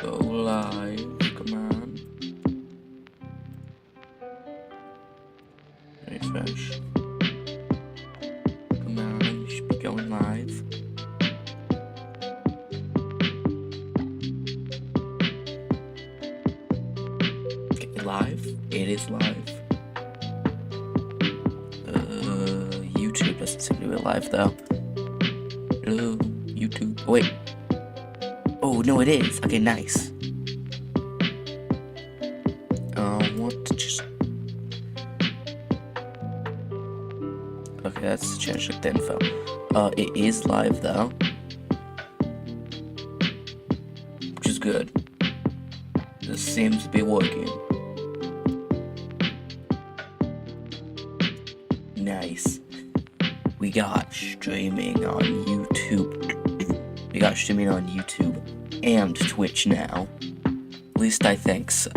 Go live, come on. Refresh. Come on, you should be going live. Okay, live? It is live. YouTube doesn't seem to be live though. Hello, YouTube. Oh, wait. Oh, no, it is. Okay, nice. Want to just... Okay, that's change the info. It is live though. Which is good. This seems to be working. Nice. We got streaming on YouTube. We got streaming on YouTube and Twitch now. At least I think so.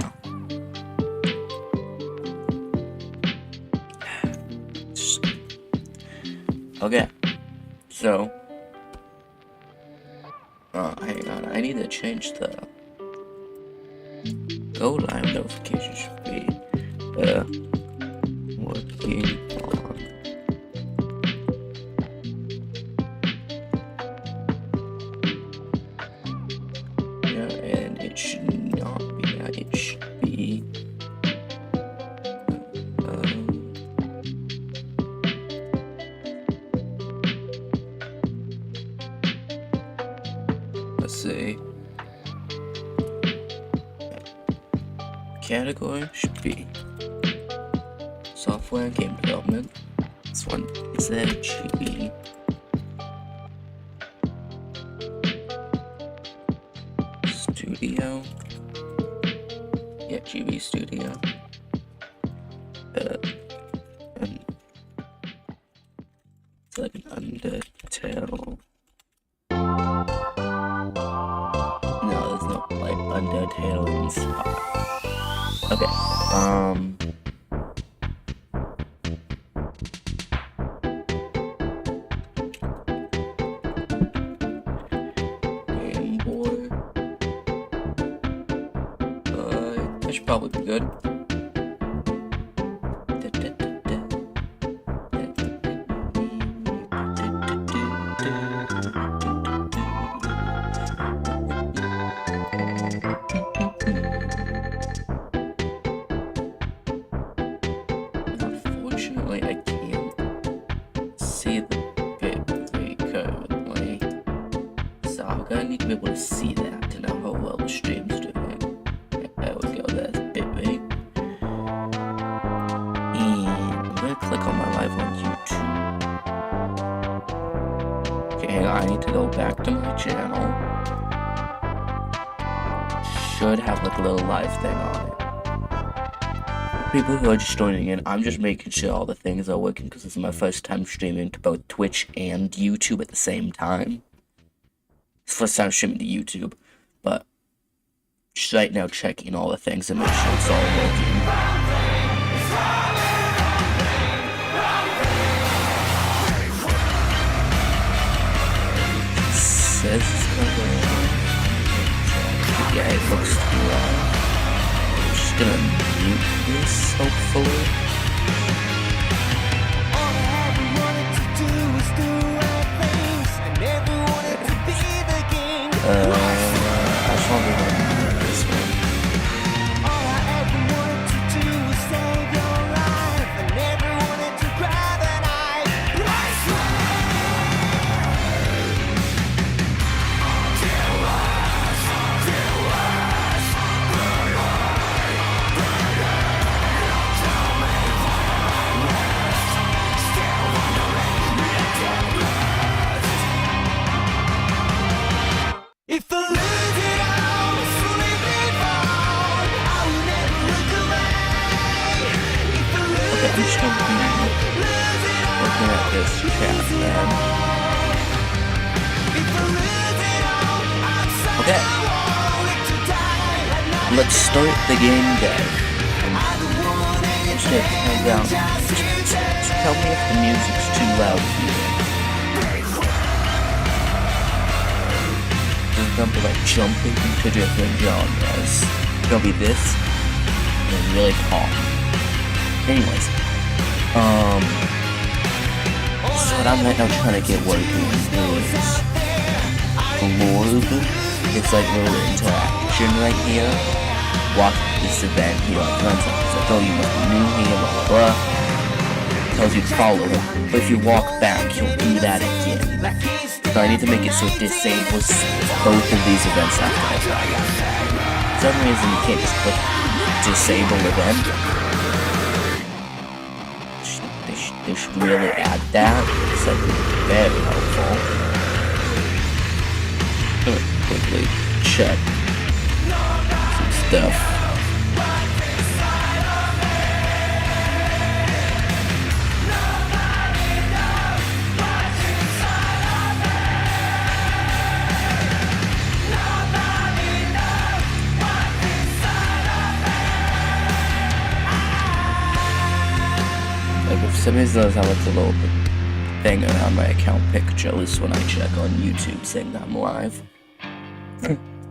Okay. So. Hang on. I need to change the go live notification should be working on. And it should not be that. It should be let's see. Category should be software and game development. This one is that GB Studio. Yeah, GB Studio. And it's like an undertale. No, there's no like undertale inspired. Okay. Game boy. That should probably be good. Unfortunately, I can't see the bit rate currently, so I'm gonna need to be able to see that to know how well the stream's doing. There we go, that's bit rate. And I'm gonna click on my live on YouTube. Okay, hang on, I need to go back to my channel. Should have like a little live thing on it. People who are just joining in, I'm just making sure all the things are working because this is my first time streaming to both Twitch and YouTube at the same time. It's the first time streaming to YouTube, but just right now checking all the things and make sure it's all working. It says it's gonna yeah, it looks live. I'm just gonna mute this, hopefully. I just want to mute this one. If I lose it all, slip and fall, I will never look away. If I lose Okay, I'm just gonna be looking at this chat, man. Okay. Let's start the game dev. I'm just gonna turn down. Just tell me if the music's too loud for you. There's gonna be like jumping into different genres. It's gonna be this and really calm. Anyways, so what I'm right now trying to get working is Glorb. It's like a little interaction right here. Walk this event here, like runs up. It's like, oh, you must be new here, blah blah blah. Tells you to follow him, but if you walk back, he'll do that again. So I need to make it so it disables both of these events after I try. For some reason, you can't just click disable event. They should really add that. It's like very helpful. I'm gonna quickly check some stuff. For some reason, I have like a little thing around my account picture, at least when I check on YouTube saying that I'm live.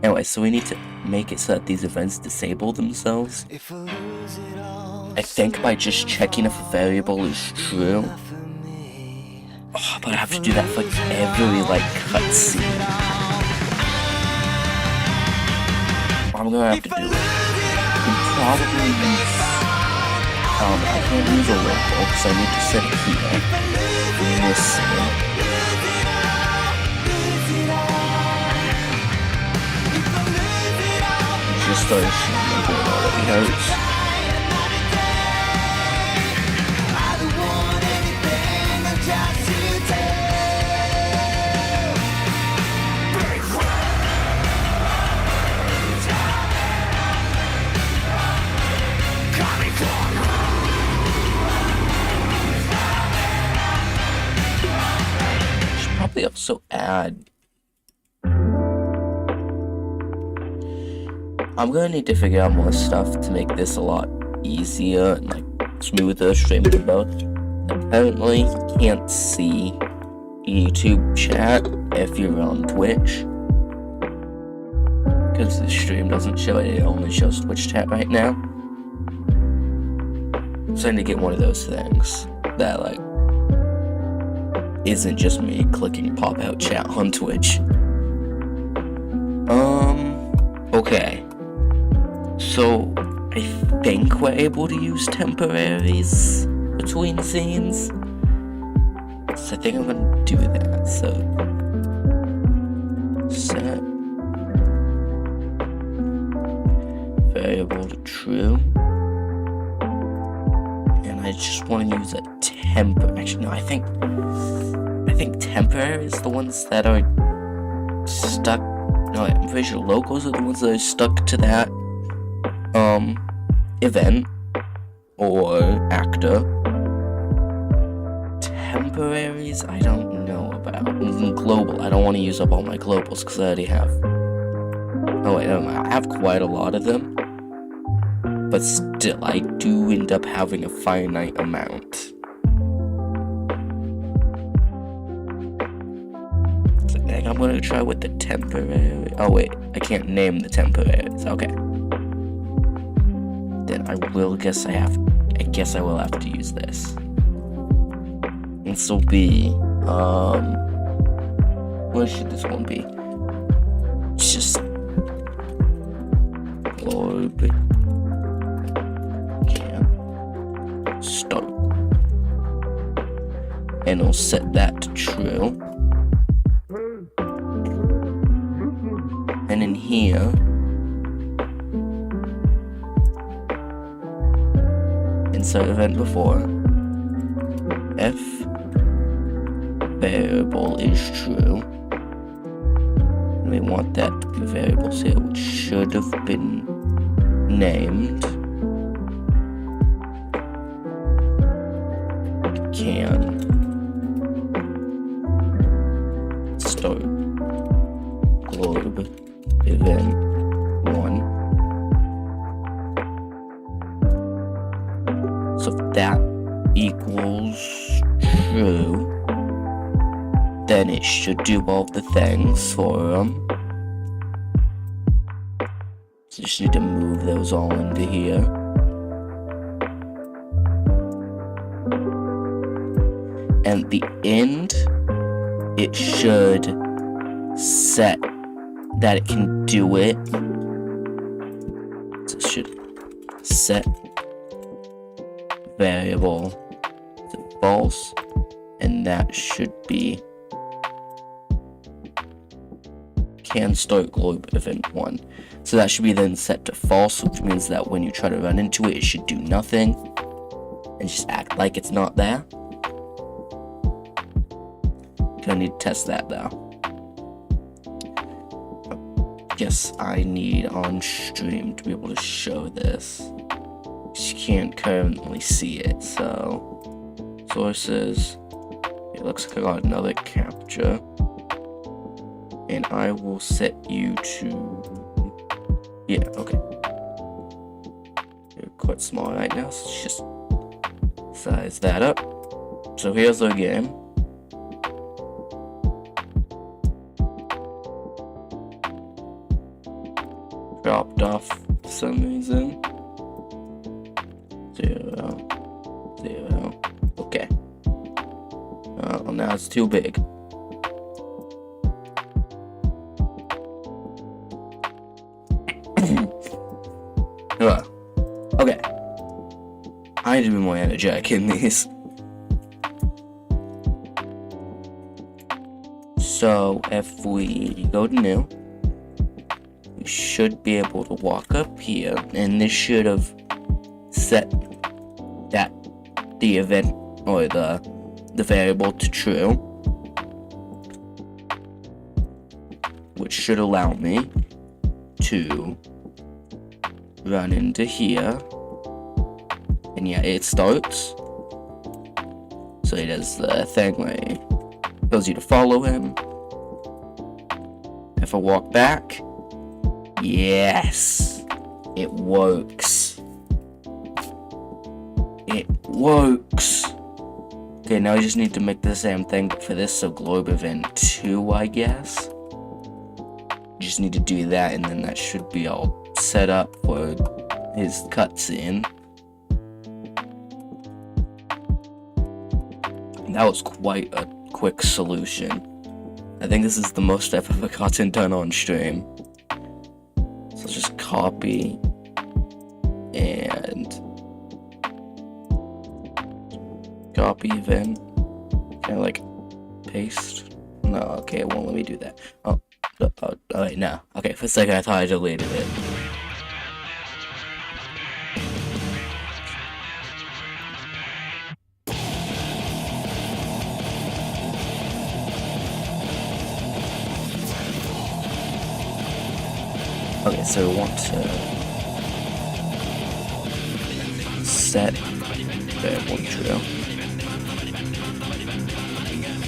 Anyway, so we need to make it so that these events disable themselves. I think by just checking if a variable is true. Oh, but I have to do that for every like cutscene. I'm gonna have to do it. I can probably use. I can't use a local because I need to set it here. Listen. Just started shooting my brain already hurts. They also add. I'm gonna need to figure out more stuff to make this a lot easier and like smoother streaming to both. Apparently, you can't see YouTube chat if you're on Twitch because the stream doesn't show it; it only shows Twitch chat right now. So I need to get one of those things that like. Isn't just me clicking pop out chat on Twitch. Okay. So, I think we're able to use temporaries between scenes. So I think I'm gonna do that, so. Set. Variable to true. And I just want to use a actually, no, I think temporary is the ones that are stuck. No, I'm pretty sure locals are the ones that are stuck to that event or actor. Temporaries, I don't know about. Global, I don't want to use up all my globals because I already have. Oh wait, no, I have quite a lot of them, but still, I do end up having a finite amount. I'm gonna try with the temporary. Oh wait, I can't name the temporaries. Okay. Then I will guess I will have to use this. This will be where should this one be? It's just Glorb can start. And I'll set that to true. And in here, insert event before, if variable is true, and we want that to be variables here, which should have been named, can start Glorb event 1. So if that equals true, then it should do all the things for them. So just need to move those all into here. And at the end, it should set that it can do it. So it should set variable to false, and that should be can start globe event 1. So that should be then set to false, which means that when you try to run into it, it should do nothing and just act like it's not there. Gonna need to test that though. Yes, I need on stream to be able to show this. You can't currently see it, so sources. It looks like I got another capture. And I will set you to, yeah, okay. You're quite small right now, so let's just size that up. So here's our game. Dropped off for some reason. 0, 0, okay. Oh, now it's too big. Okay. I need to be more energetic in these. So if we go to new, we should be able to walk up here, and this should have set that the event or the variable to true, which should allow me to run into here, and yeah, it starts. So it does the thing where it tells you to follow him. If I walk back, yes, it works. It works. Okay, now I just need to make the same thing for this, so globe event 2, I guess. Just need to do that, and then that should be all set up for his cutscene. That was quite a quick solution. I think this is the most I've ever gotten done on stream. So just copy and copy event. Can I like paste? No, okay, it won't let me do that. Oh, wait, no. Okay, for a second I thought I deleted it. Okay, so we want to set variable true.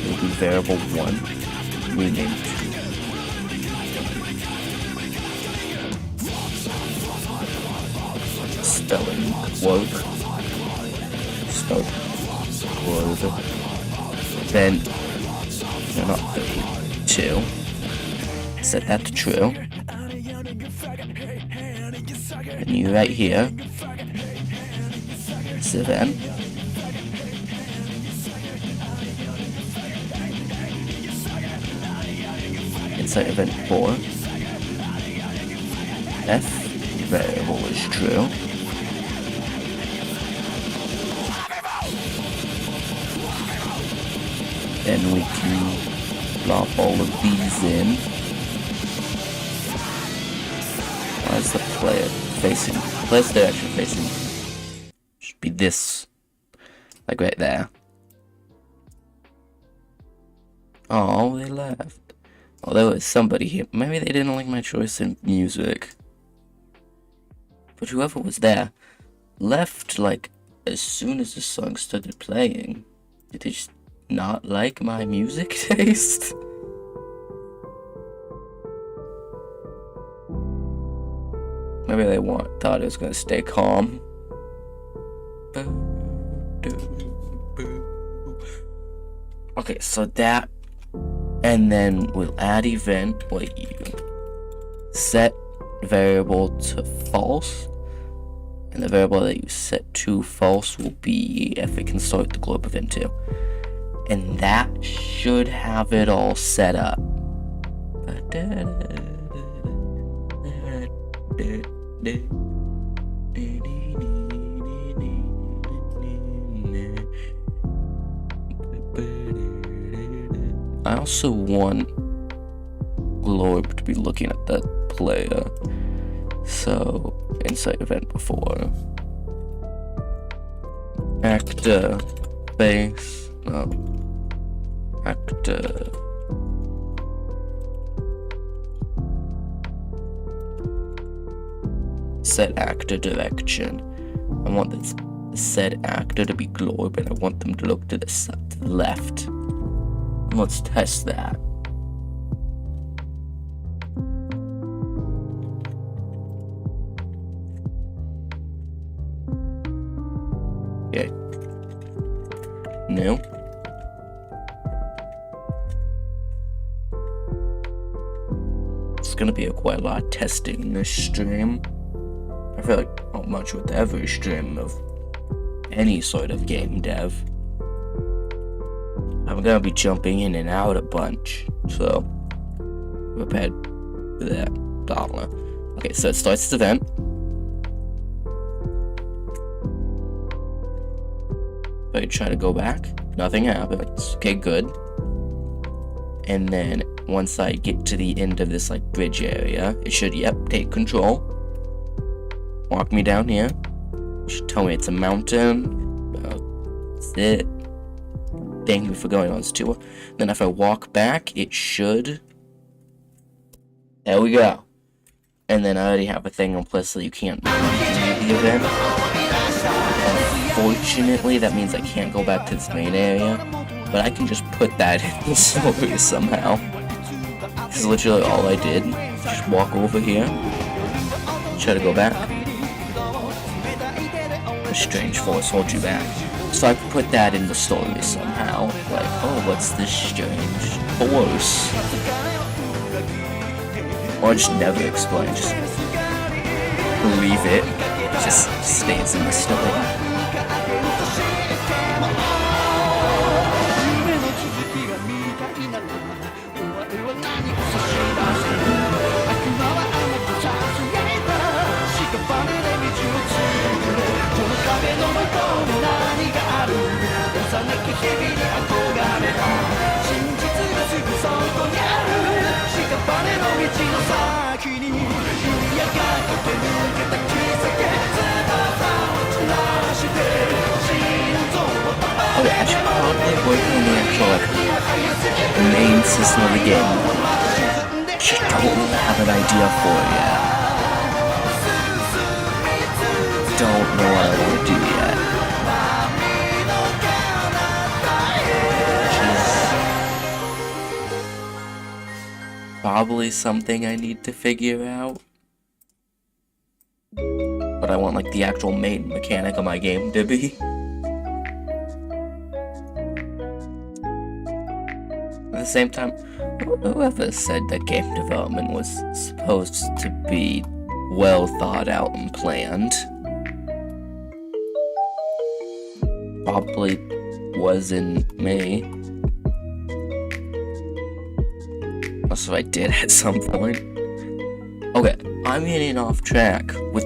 It'll be variable 1, rename to spelling globe. Spell globe. Then, no, not 32. Set that to true. And you right here, so then inside event 4, F variable is true. Then we can plop all of these in. Where's the player facing? Player's direction facing should be this, like right there. Oh, they left. Oh, there was somebody here. Maybe they didn't like my choice in music. But whoever was there left like as soon as the song started playing. Did they just not like my music taste? Maybe they thought it was gonna stay calm. Okay, so that, and then we'll add event where you set variable to false, and the variable that you set to false will be if it can start the globe event too. And that should have it all set up. I also want globe to be looking at that player. So inside event before actor base, no, actor set actor direction. I want this set actor to be globe, and I want them to look to the side, to the left. Let's test that. Okay. No. It's gonna be quite a lot of testing in this stream. I feel like not much with every stream of any sort of game dev. I'm gonna be jumping in and out a bunch, so prepared for that. Okay, so it starts the event. If I try to go back, nothing happens. Okay, good. And then once I get to the end of this like bridge area, it should, yep, take control. Walk me down here. It should tell me it's a mountain. That's it. Thank you for going on this tour. Then if I walk back, it should. There we go. And then I already have a thing in place so you can't do the event. Unfortunately, that means I can't go back to this main area. But I can just put that in the story somehow. This is literally all I did. Just walk over here. Try to go back. A strange force holds you back. So I can put that in the story somehow. Like, oh, what's this strange force? Or just never explain, just believe it. It just stays in the story. Okay, I should probably work on the actual like main system of the game. Just don't have an idea for it yet. Don't know what I want to do yet. Probably something I need to figure out. But I want like the actual main mechanic of my game to be. At the same time, whoever said that game development was supposed to be well thought out and planned probably wasn't me. Unless if I did at some point. Okay, I'm getting off track with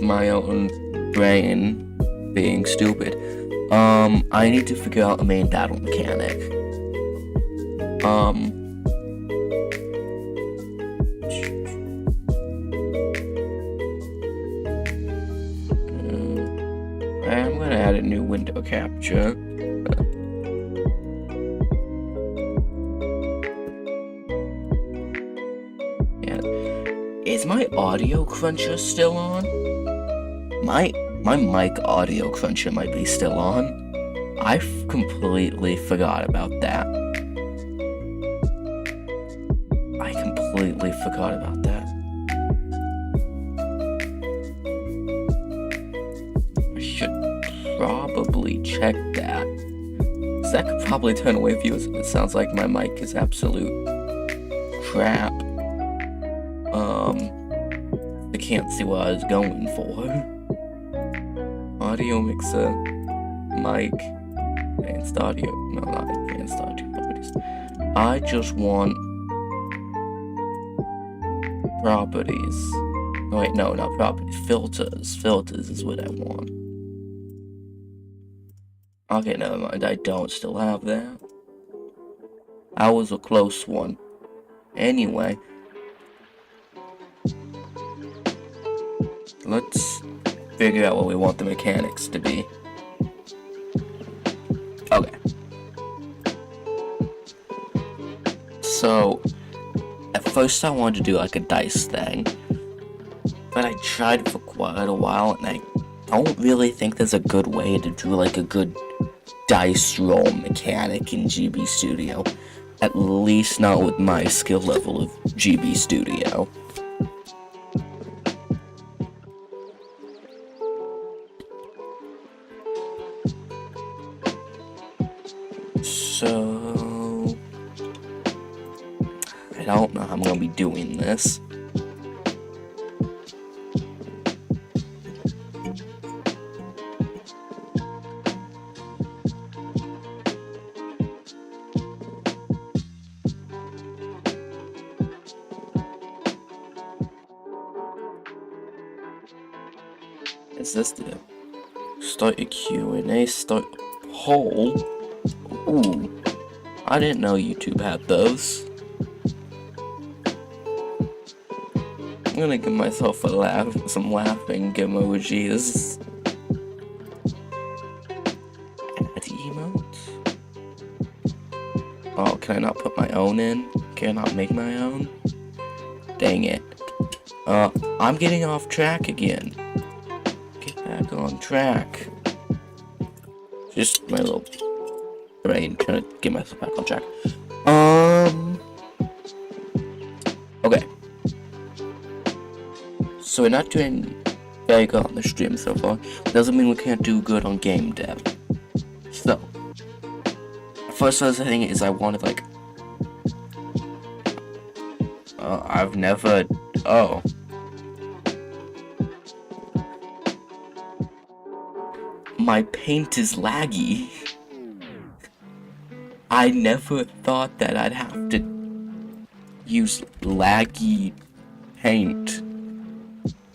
my own brain being stupid. I need to figure out a main battle mechanic. I'm gonna add a new window capture. Yeah. Is my audio cruncher still on? My mic audio cruncher might be still on. I completely forgot about that. I completely forgot about that. I should probably check that. 'Cause that could probably turn away viewers if it sounds like my mic is absolute crap. can't see what I was going for. Audio mixer, mic, advanced audio. No, not advanced audio. Properties. I just want properties. Oh, wait, no, not properties. Filters. Filters is what I want. Okay, never mind. I don't still have that. I was a close one. Anyway. Let's figure out what we want the mechanics to be. Okay. So, at first I wanted to do like a dice thing. But I tried for quite a while and I don't really think there's a good way to do like a good dice roll mechanic in GB Studio. At least not with my skill level of GB Studio. So, I don't know how I'm gonna be doing this. Is this the start a Q&A, start a poll? Ooh, I didn't know YouTube had those. I'm gonna give myself a laugh, some laughing emojis. Add emotes? Oh, can I not put my own in? Can I not make my own? Dang it. I'm getting off track again. Get back on track. Just my little brain trying to get myself back on track. Okay. So we're not doing very good on the stream so far. Doesn't mean we can't do good on game dev. So, first thing is I wanted like, I've never, my paint is laggy. I never thought that I'd have to use laggy paint.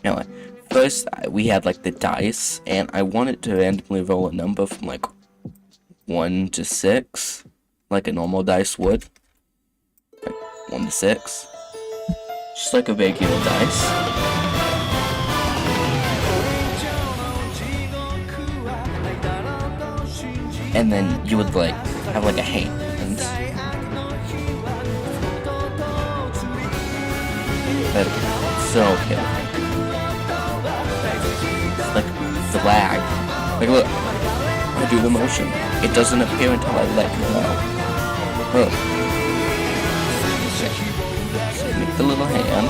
Anyway, first we had like the dice, and I wanted to randomly roll a number from like 1 to 6, like a normal dice would. Like 1 to 6. Just like a regular dice. And then you would like have like a hand. So okay. It's like the lag. Like look, I do the motion. It doesn't appear until I let go. Look. So make the little hand.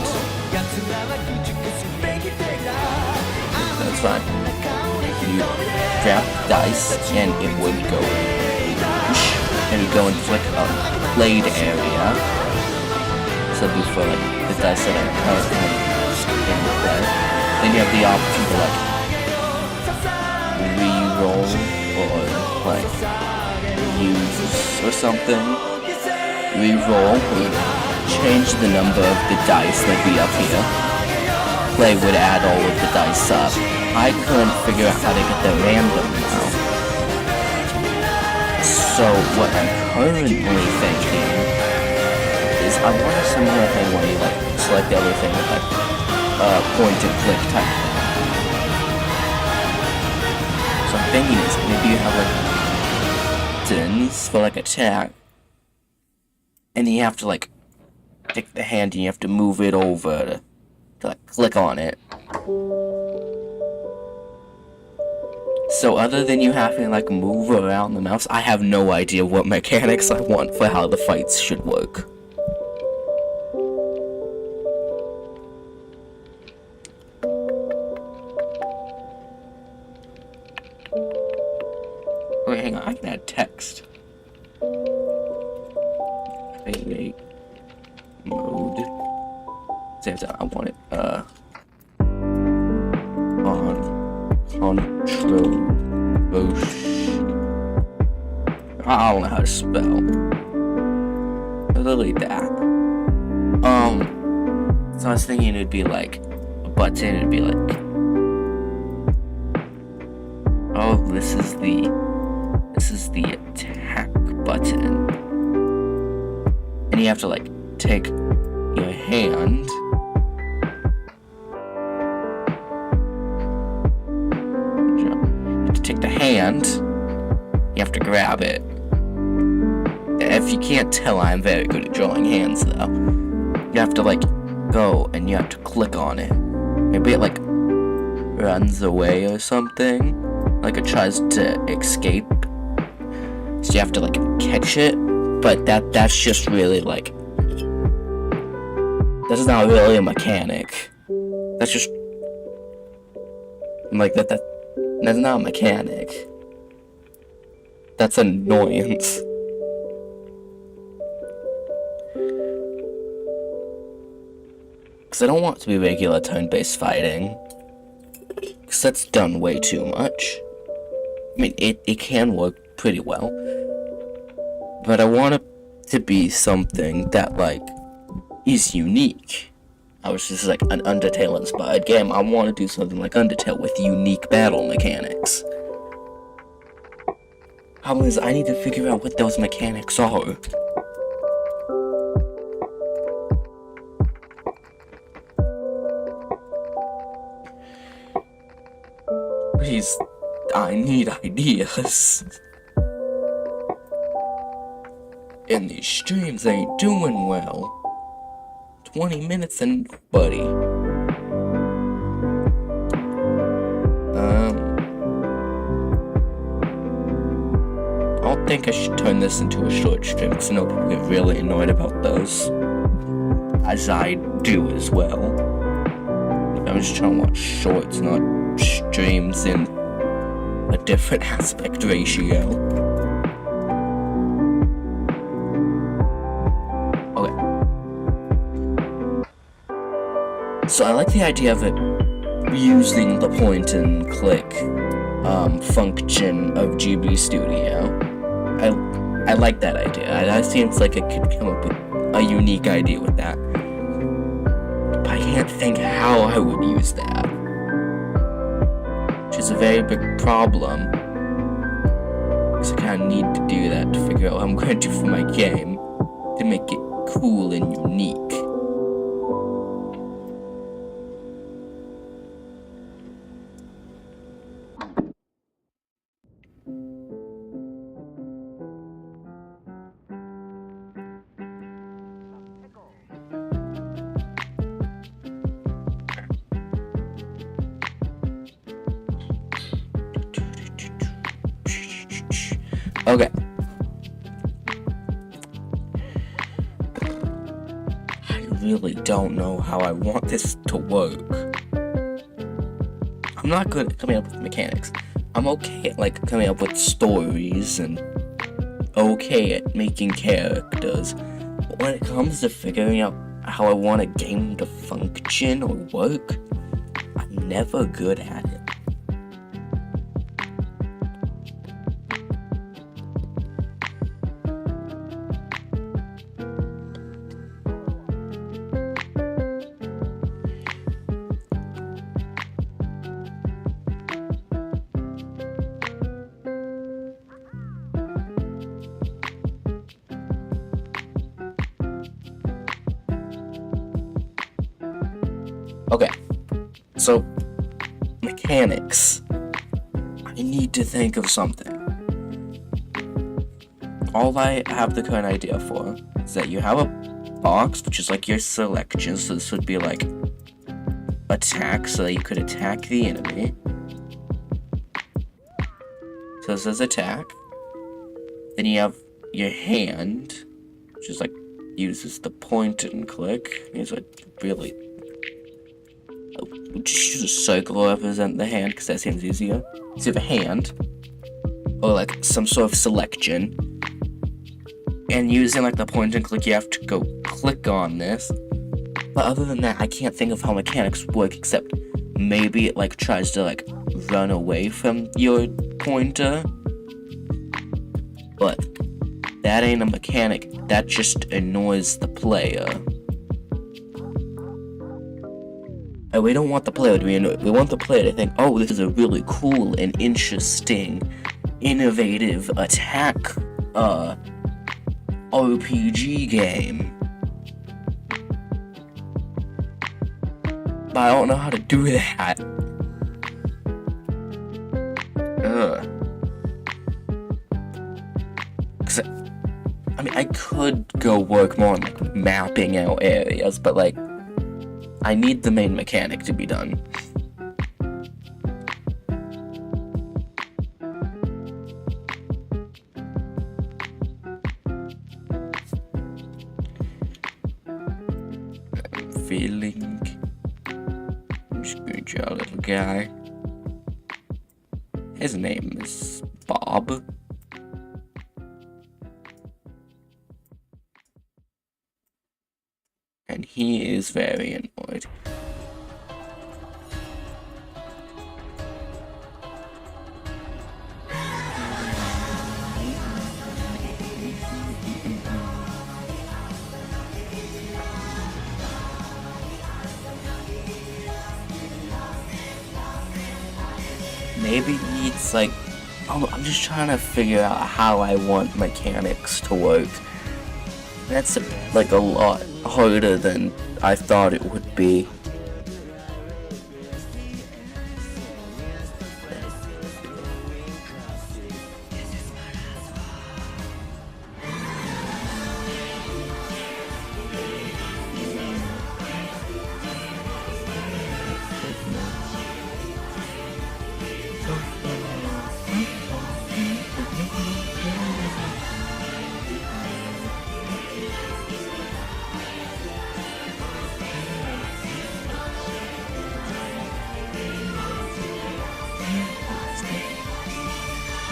That's fine. You drop the dice and it would go whoosh, and you go and flick a played area. So before like the dice that are currently in play. Then you have the option to like re-roll or like use or something. Re-roll would change the number of the dice that'd be up here. Play would add all of the dice up. I couldn't figure out how to get the random now. So what I'm currently thinking is I want a similar thing where you like select everything with like point and click type. So I'm thinking is maybe you have like buttons for like attack, and you have to like take the hand and you have to move it over to like click on it. So other than you having to like move around the mouse, I have no idea what mechanics I want for how the fights should work. Wait, hang on, I can add text. Create mode. Same time, I want it, control. I don't know how to spell. Literally that. So I was thinking it'd be like a button, it'd be like, oh, this is the attack button. And you have to like take your hand take the hand, you have to grab it. If you can't tell, I'm very good at drawing hands though. You have to like go and you have to click on it. Maybe it like runs away or something. Like it tries to escape. So you have to like catch it. But that's just really like, that's not really a mechanic. That's just like that's not a mechanic. That's annoyance. Because I don't want it to be regular turn-based fighting. Because that's done way too much. I mean, it can work pretty well. But I want it to be something that, like, is unique. I was just like an Undertale inspired game. I want to do something like Undertale with unique battle mechanics. Problem is, I need to figure out what those mechanics are. Please, I need ideas. And these streams ain't doing well. 20 minutes and buddy. I don't think I should turn this into a short stream because I know people get really annoyed about those. As I do as well. I'm just trying to watch shorts, not streams in a different aspect ratio. So I like the idea of it using the point and click function of GB Studio. I like that idea. That seems like it could come up with a unique idea with that. But I can't think how I would use that. Which is a very big problem. Because I kind of need to do that to figure out what I'm going to do for my game. To make it cool and unique. Okay. I really don't know how I want this to work. I'm not good at coming up with mechanics. I'm okay at like coming up with stories and okay at making characters. But when it comes to figuring out how I want a game to function or work, I'm never good at it. Okay, so mechanics. I need to think of something. All I have the current idea for is that you have a box, which is like your selections. So this would be like attack, so that you could attack the enemy. So this is attack. Then you have your hand, which is like uses the point and click. It's like really. Just use a circle to represent the hand because that seems easier. So you have a hand, or like some sort of selection, and using like the point and click, you have to go click on this. But other than that, I can't think of how mechanics work except maybe it like tries to like run away from your pointer. But that ain't a mechanic, that just annoys the player. And we don't want the player to be annoyed. We want the player to think, oh, this is a really cool and interesting, innovative attack RPG game. But I don't know how to do that. Cause I mean, I could go work more on like mapping out areas, but like, I need the main mechanic to be done. I'm feeling. I'm just gonna draw a little guy. His name is Bob. And he is very annoyed. Maybe it's like, I'm just trying to figure out how I want mechanics to work. That's like a lot harder than I thought it would be.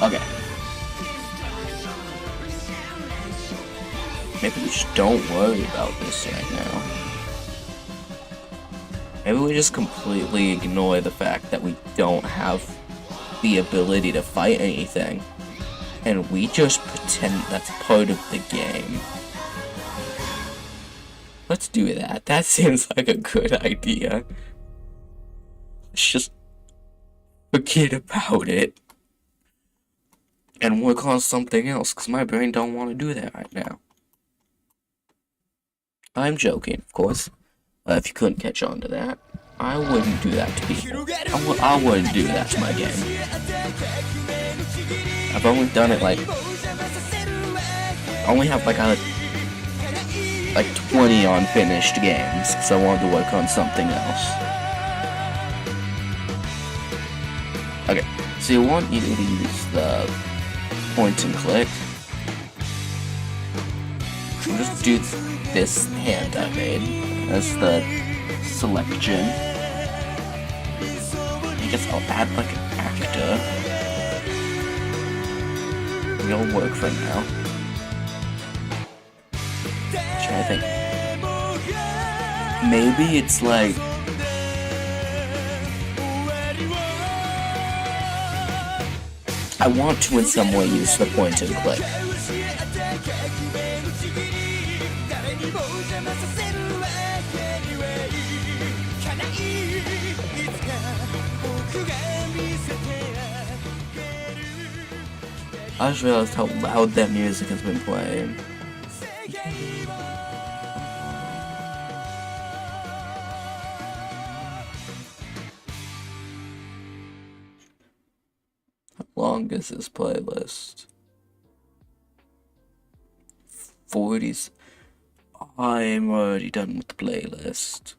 Okay. Maybe we just don't worry about this right now. Maybe we just completely ignore the fact that we don't have the ability to fight anything. And we just pretend that's part of the game. Let's do that. That seems like a good idea. Let's just forget about it. And work on something else, because my brain don't want to do that right now. I'm joking, of course. If you couldn't catch on to that, I wouldn't do that to people. I wouldn't do that to my game. I've only done it like... I only have like 20 unfinished games, because I wanted to work on something else. Okay, so you want you to use the point and click. I'll just do this hand I made as the selection. I guess I'll add like an actor. It'll work for now. Trying to think. Maybe it's like I want to in some way use the point and click. I just realized how loud that music has been playing. How long is this playlist? 40s. I'm already done with the playlist.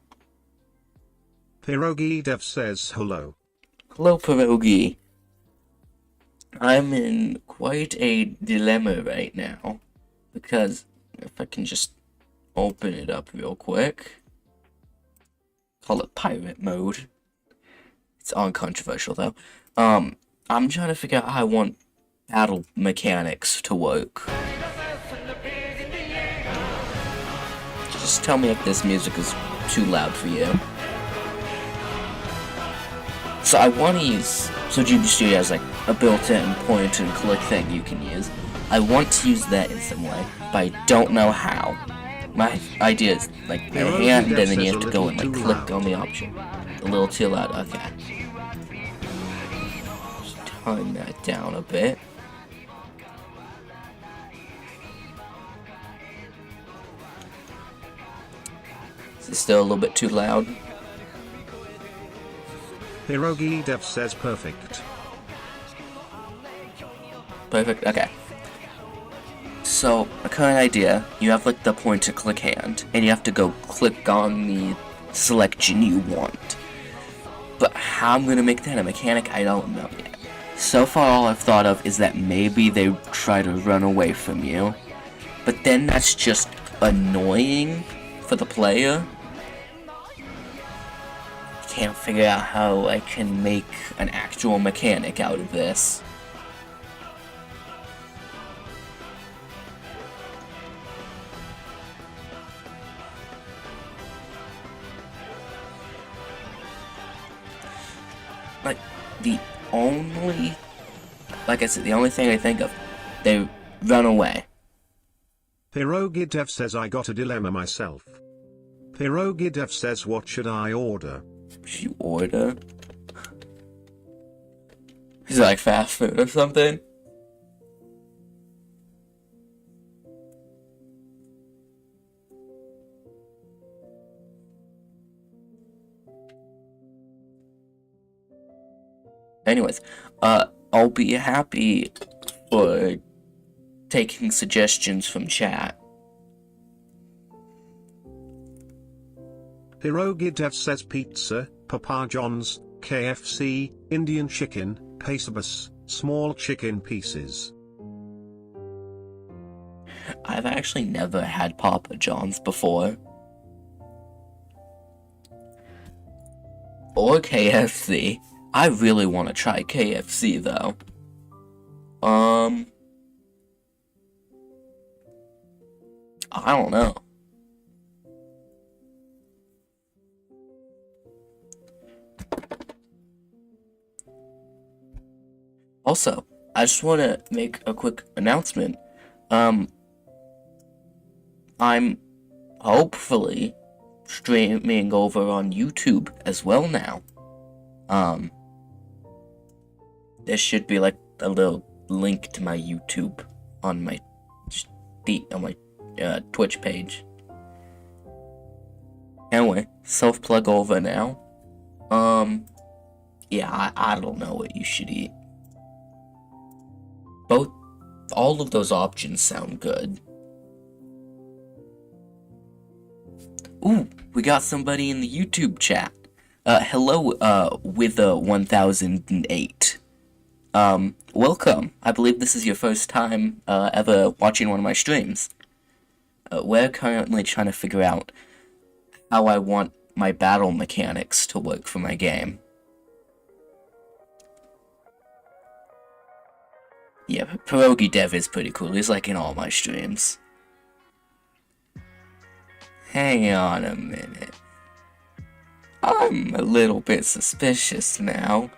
Pierogi Dev says hello. Hello, Pierogi. I'm in quite a dilemma right now, because if I can just open it up real quick, call it pirate mode. It's uncontroversial though. I'm trying to figure out how I want battle mechanics to work. Just tell me if this music is too loud for you. So I want to use, so GB Studio has like a built-in point and click thing you can use. I want to use that in some way, but I don't know how. My idea is like a hand, and then you have to go and like click on the option. A little too loud, okay. Just turn that down a bit. Is it still a little bit too loud? Pierogi Dev says perfect. Perfect, okay. So, a current idea, you have like the point to click hand, and you have to go click on the selection you want. But how I'm gonna make that a mechanic, I don't know yet. So far all I've thought of is that maybe they try to run away from you. But then that's just annoying for the player. Can't figure out how I can make an actual mechanic out of this. Like, like I said, the only thing I think of, they run away. Pierogi Dev says I got a dilemma myself. Pierogi Dev says what should I order? Should you order? Is it like fast food or something? Anyways, I'll be happy for taking suggestions from chat. Pierogi Dev says pizza, Papa John's, KFC, Indian chicken, Pesabus, small chicken pieces. I've actually never had Papa John's before. Or KFC. I really want to try KFC though. I don't know. Also, I just want to make a quick announcement. I'm hopefully streaming over on YouTube as well now. There should be like a little link to my YouTube on my Twitch page. Anyway, self-plug over now. Yeah, I don't know what you should eat. All of those options sound good. Ooh, we got somebody in the YouTube chat. Hello, with 1008. Welcome. I believe this is your first time, ever watching one of my streams. We're currently trying to figure out how I want my battle mechanics to work for my game. Yeah, Pierogi Dev is pretty cool. He's like in all my streams. Hang on a minute. I'm a little bit suspicious now.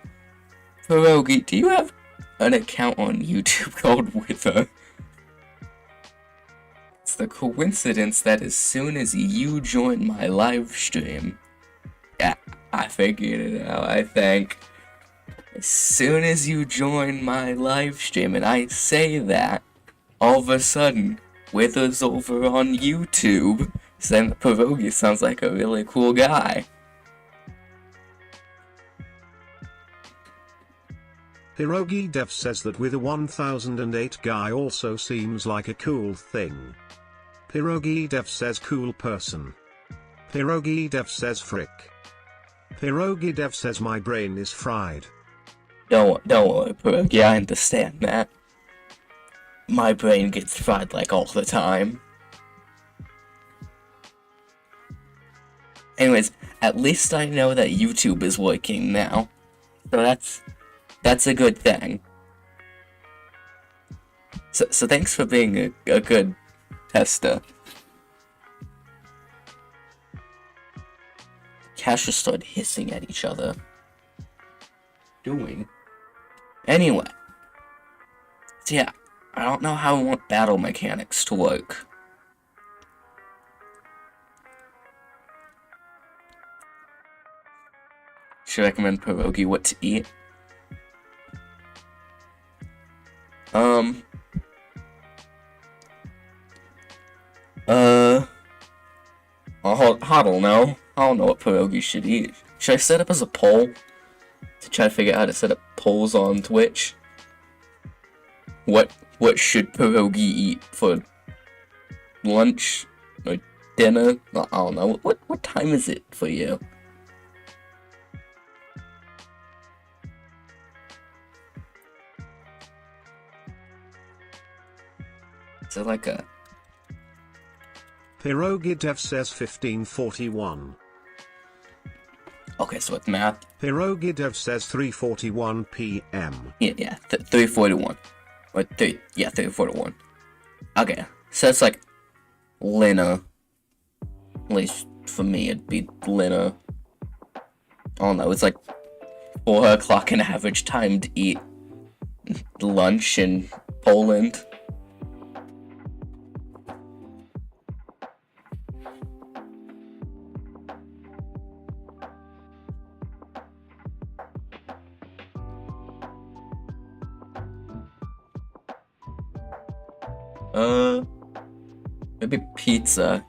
Pierogi, do you have an account on YouTube called Wither? It's the coincidence that as soon as you join my live stream... Yeah, I figured it out, I think. As soon as you join my live stream and I say that, all of a sudden, Wither's over on YouTube, saying that Pierogi sounds like a really cool guy. Pierogi Dev says that with a 1008 guy also seems like a cool thing. Pierogi Dev says cool person. Pierogi Dev says frick. Pierogi Dev says my brain is fried. Don't worry, Pierogi, I understand that. My brain gets fried like all the time. Anyways, at least I know that YouTube is working now. So that's a good thing. So thanks for being a good tester. Cats just started hissing at each other. doing? Anyway. So yeah, I don't know how I want battle mechanics to work. Should I recommend pierogi what to eat? I don't know. I don't know what pierogi should eat. Should I set up as a poll? To try to figure out how to set up polls on Twitch? What should pierogi eat for lunch or dinner? I don't know. What time is it for you? Is it like a... Pierogi Dev says 1541. Okay, so it's math. Pierogi Dev says 3:41 p.m. Yeah, 341. Or 341. Okay, so it's like Lena. At least for me, it'd be Lena. I don't know, it's like 4 o'clock an average time to eat lunch in Poland. Maybe pizza.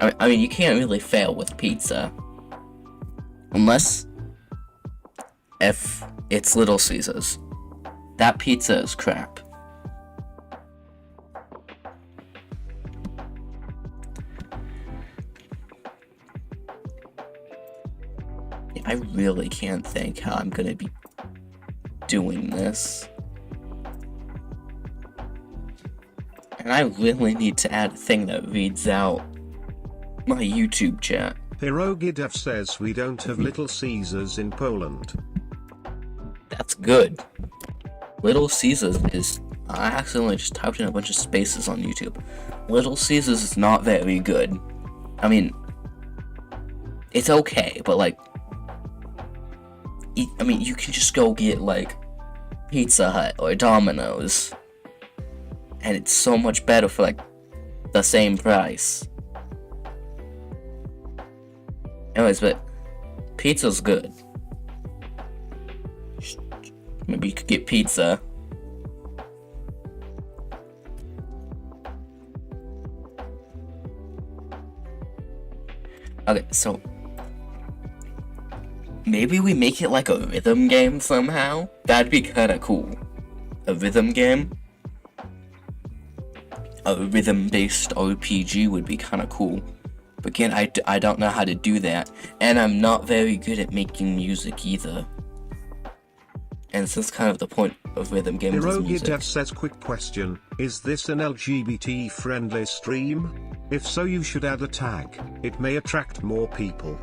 I mean, you can't really fail with pizza. Unless... if it's Little Caesars. That pizza is crap. I really can't think how I'm gonna be doing this. And I really need to add a thing that reads out my YouTube chat. Pierogi Dev says we don't have Little Caesars in Poland. That's good. Little Caesars is... I accidentally just typed in a bunch of spaces on YouTube. Little Caesars is not very good. I mean... it's okay, but like... I mean, you can just go get like... Pizza Hut or Domino's. And it's so much better for like... the same price. Anyways, but... pizza's good. Maybe you could get pizza. Okay, so... maybe we make it like a rhythm game somehow? That'd be kinda cool. A rhythm game? A rhythm-based RPG would be kinda cool. But again, I don't know how to do that. And I'm not very good at making music either. And so that's kind of the point of rhythm games is Pierogi music. Dev says quick question, is this an LGBT friendly stream? If so, you should add a tag. It may attract more people.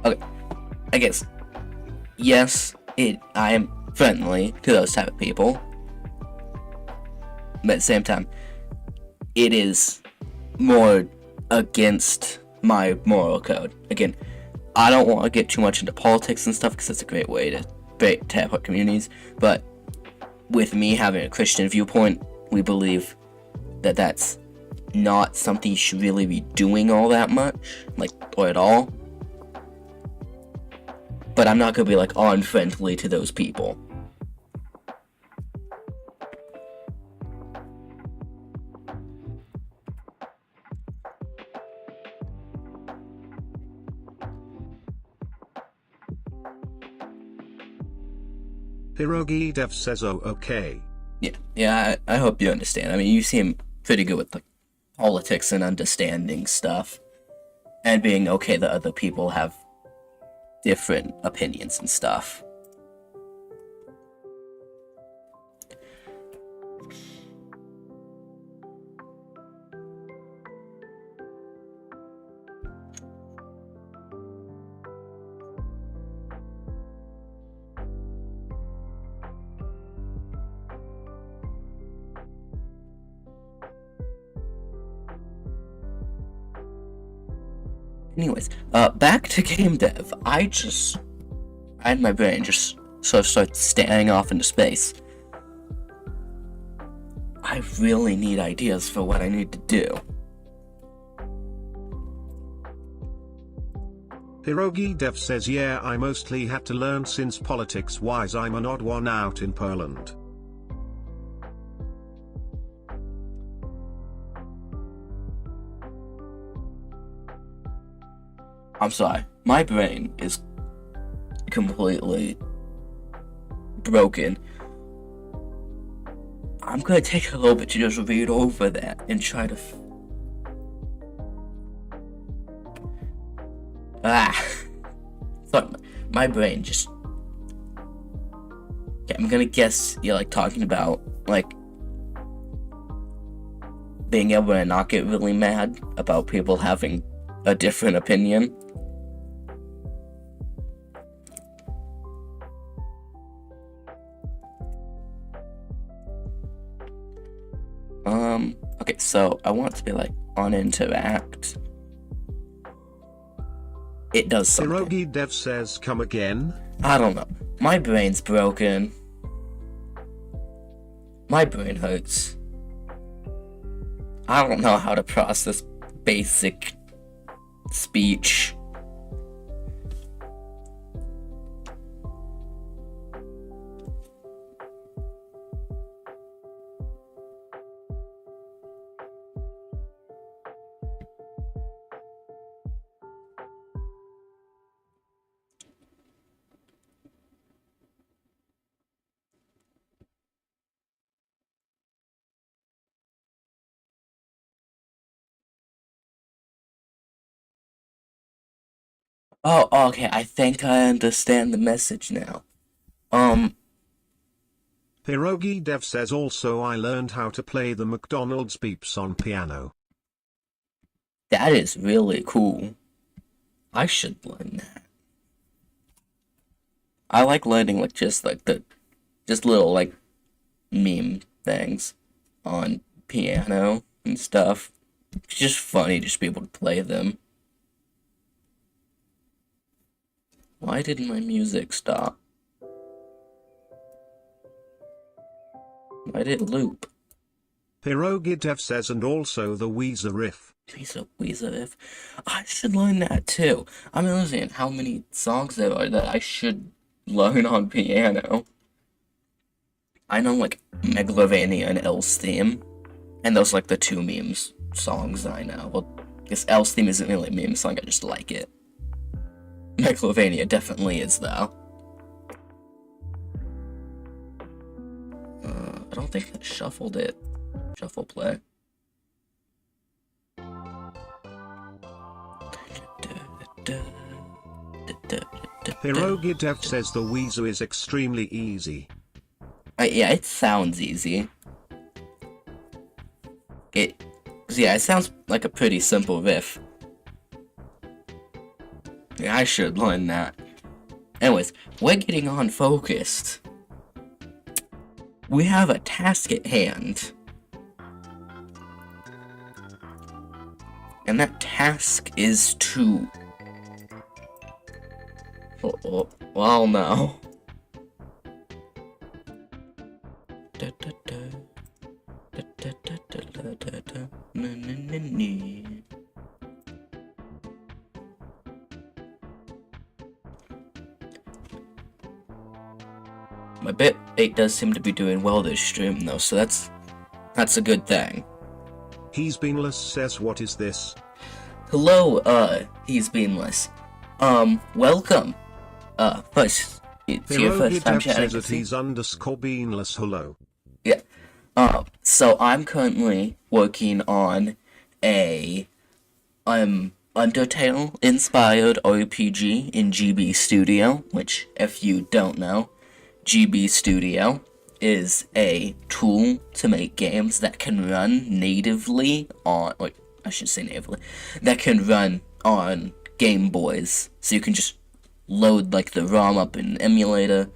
Okay, I guess, yes, I am friendly to those type of people. But at the same time, it is more against my moral code. Again, I don't want to get too much into politics and stuff because it's a great way to tap up communities. But with me having a Christian viewpoint, we believe that that's not something you should really be doing all that much, like, or at all. But I'm not gonna be like unfriendly to those people. Pierogi Dev says oh okay. Yeah, I hope you understand. I mean, you seem pretty good with like politics and understanding stuff. And being okay that other people have different opinions and stuff. Anyways, back to game dev. I just And my brain just sort of starts staring off into space. I really need ideas for what I need to do. Pierogi Dev says, yeah, I mostly had to learn since politics wise I'm an odd one out in Poland. I'm sorry, my brain is completely broken. I'm gonna take a little bit to just read over that and try to Thought my brain just. Okay, I'm gonna guess you're like talking about like being able to not get really mad about people having a different opinion. Okay, so I want to be like on interact. It does something. Pierogi Dev says, come again? I don't know. My brain's broken. My brain hurts. I don't know how to process basic speech. Oh, okay, I think I understand the message now. Pierogi Dev says also I learned how to play the McDonald's beeps on piano. That is really cool. I should learn that. I like learning like just little like meme things on piano and stuff. It's just funny just to be able to play them. Why didn't my music stop? Why did it loop? Pierogi Dev says and also the Weezer riff. Weezer riff. I should learn that too. I'm losing at how many songs there are that I should learn on piano. I know like Megalovania and Elle's Theme. And those are like the two memes songs I know. Well, I guess Elle's Theme isn't really a meme song, I just like it. Megalovania definitely is though. I don't think I shuffled it. Shuffle play. Pierogi Dev says the Weezer is extremely easy. Yeah, it sounds easy. It sounds like a pretty simple riff. Yeah, I should learn that. Anyways, we're getting on focused. We have a task at hand. And that task is to... well, no. My bit does seem to be doing well this stream though, so that's a good thing. He's Beanless says what is this? Hello, He's Beanless. Welcome. First, it's your first time chatting. Says that he's _Beanless hello. Yeah. So I'm currently working on a Undertale inspired RPG in GB Studio, which if you don't know, GB Studio is a tool to make games that can run natively on, like, I should say natively, that can run on Game Boys. So you can just load, like, the ROM up in an emulator,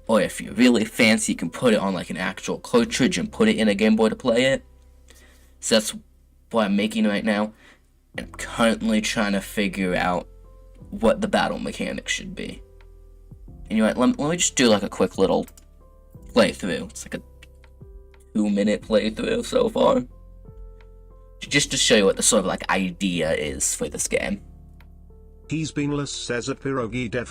or if you're really fancy, you can put it on, like, an actual cartridge and put it in a Game Boy to play it. So that's what I'm making right now, and I'm currently trying to figure out what the battle mechanics should be. you know what, let me just do like a quick little playthrough. It's like a 2-minute playthrough so far. Just to show you what the sort of like idea is for this game. He's beenless, says a Pierogi Dev.